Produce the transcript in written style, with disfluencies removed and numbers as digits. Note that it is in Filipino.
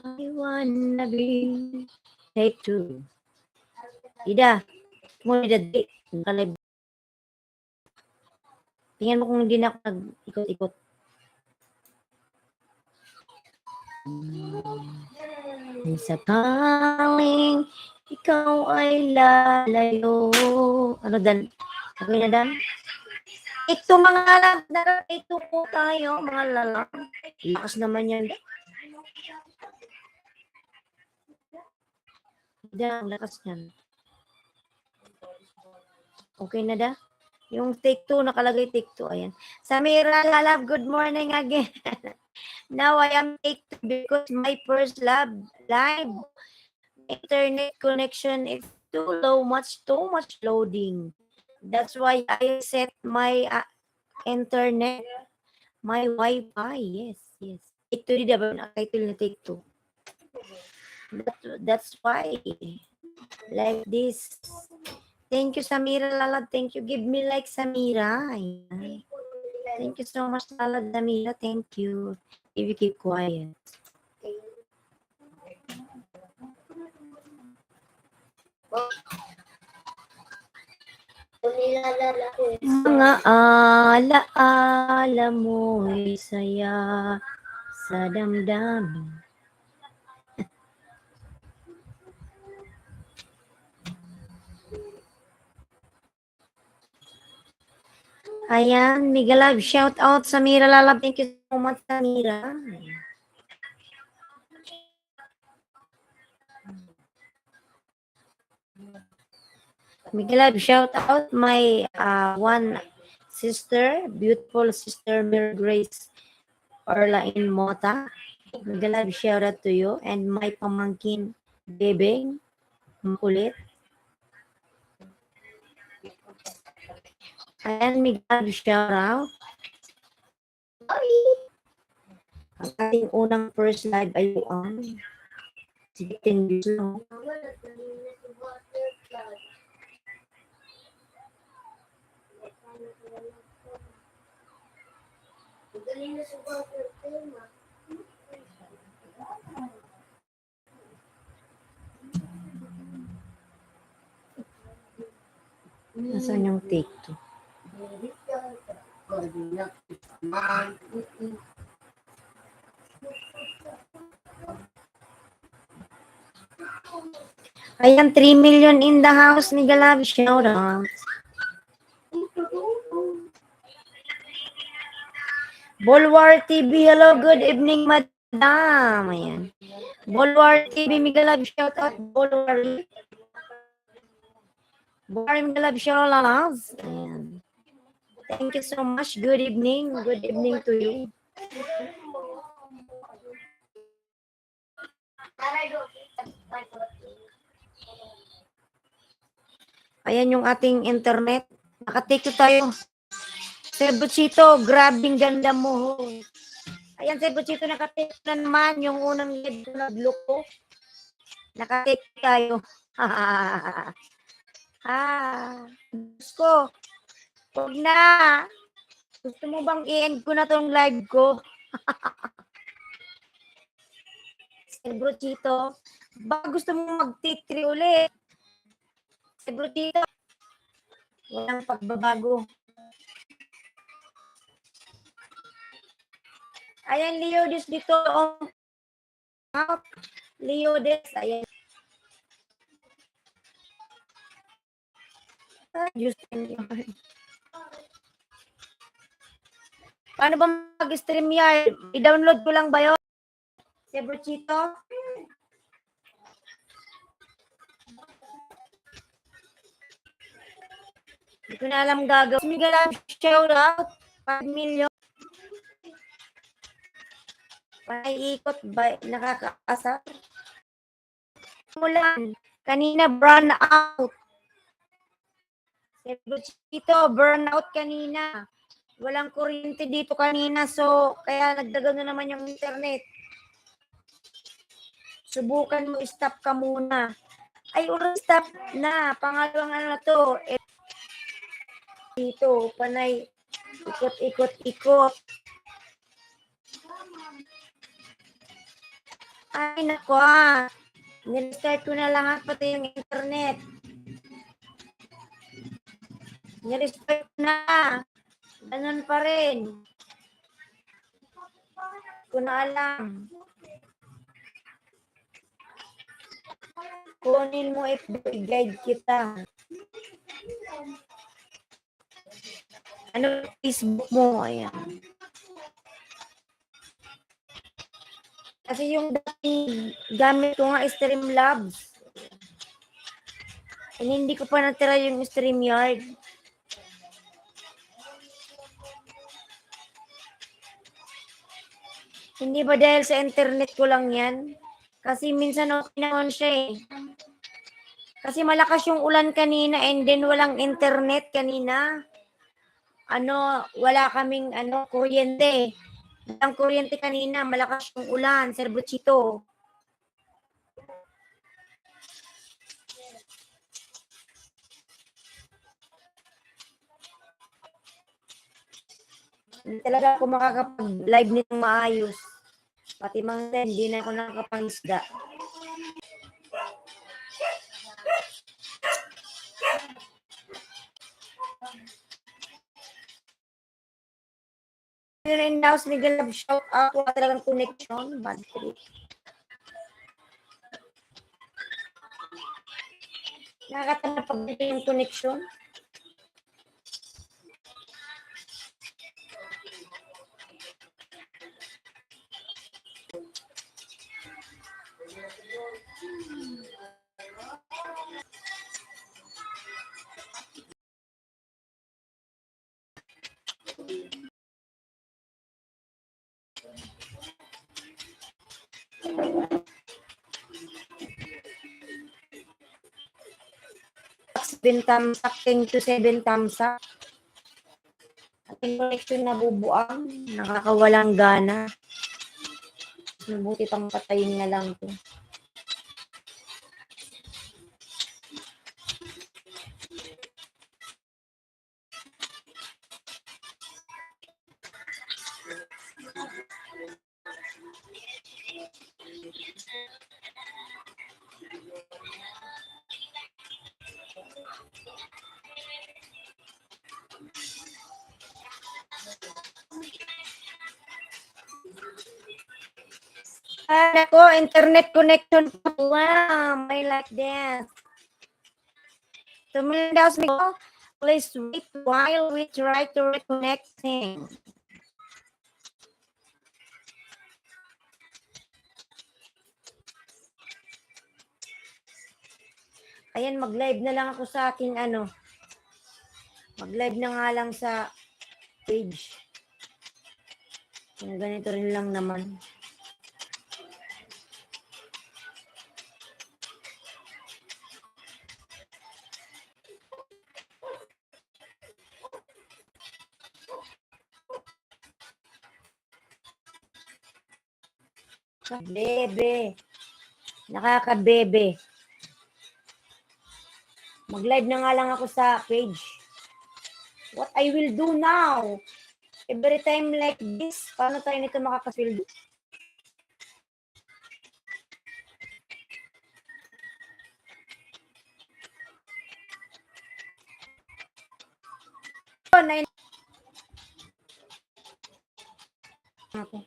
I wanna be. Take 2. Ida, mo Ida, nakalive. Tingnan mo kung hindi na ako nag-ikot-ikot. Sakaling ikaw ay lalayo. Ano Dan? Okay na Dan? Ito mga lalak, ito po tayo mga lalak. Lakas naman yan. Dan, lakas yan. Okay na da? Yung take 2, nakalagay take 2. Ayan. Samira Lalab, good morning again. Now I am take 2 because my first live internet connection is too low, too much loading. That's why I set my internet, my Wi-Fi. Yes. Take 2 di ba? Title na take 2. That's why. Like this. Thank you, Samira Lalad. Thank you. Give me like Samira. Ayan. Thank you so much, Lalad Samira. Thank you. If you keep quiet. Mga alaala mo'y saya sa damdamin. Ayan, Mega Live, shout out Samira Lalab. Thank you so much, Samira. Mega Live, shout out my one sister, beautiful sister Mary Grace Orlain Mota. Mega Live, shout out to you. And my pamangkin, Bebeng, makulit. Ayan, Mega Live, shout out. Ang ating unang first live ay ang 10 views lang. Nasaan yung take 2? Ayan, 3 million in the house ni Galabi. Shout out. Bulwar TV, hello, good evening, madam. Ayan. Bulwar TV, Miguel Love, shout out. Bulwar. Bulwar, Miguel Love, shout out. Ayan. Thank you so much. Good evening. Good evening to you. Ayan yung ating internet. Nakatake tayo. Sir Buchito, grabing ganda mo. Ayan, Sir Buchito, nakatake na naman yung unang lead na blue ko. Nakatake tayo. Gusto ko. Huwag na. Gusto mo bang i-end ko na tong live ko? Sir Buchito, baka gusto mo mag-take 3 ulit. Sir Buchito, walang pagbabago. Ayan, Leo, dito. Leo, ayan. Diyos ko. Paano ba mag-stream yan? I-download ko lang ba yun? Si Bruchito? Hindi ko na alam gagawin. Miguel Love, shout out. 5 million. Paiikot ba? Nakakaasar. Mulan. Kanina, burn out. Si Bruchito, burn out kanina. Walang kuryente dito kanina, so kaya nagdagan na naman yung internet. Subukan mo, stop ka muna. Ay, stop na. Pangalawang ano na to. Dito, panay. Ikot. Ay, nako nirestart ko na lahat, pati yung internet. Nirestart ko na. Ganun pa rin. Ko na alam. Kunin mo i-guide kita. Ano Facebook mo? Ayan. Kasi yung dating gamit ko nga Streamlabs. Hindi ko pa natira yung StreamYard. Hindi ba dahil sa internet ko lang yan? Kasi minsan okay naman siya eh. Kasi malakas yung ulan kanina and then walang internet kanina. Wala kaming kuryente. Walang kuryente kanina, malakas yung ulan, Sir Buchito. Hindi talaga ako makakapag-live nitong maayos. Pati mga hindi na ako nakakapangisda. In the house, Miguel Love, shout out. Wala talagang connection. Bad trip. Nakakatanap pag dito yung connection. Thumbs up, 10 to 7 thumbs up. Ating connection na bubuang, nakakawalang gana. Mabuti pang patayin na lang to. Nako, internet connection. Wow, I like that. Tumilindaos me ko. Please wait while we try to reconnect him. Ayan, mag-live na lang ako sa aking Mag-live na nga lang sa page. Ganito rin lang naman. Bebe. Nakakabebe. Mag-live na nga lang ako sa page. What I will do now? Every time like this, paano tayo nito makakasweldo? Okay.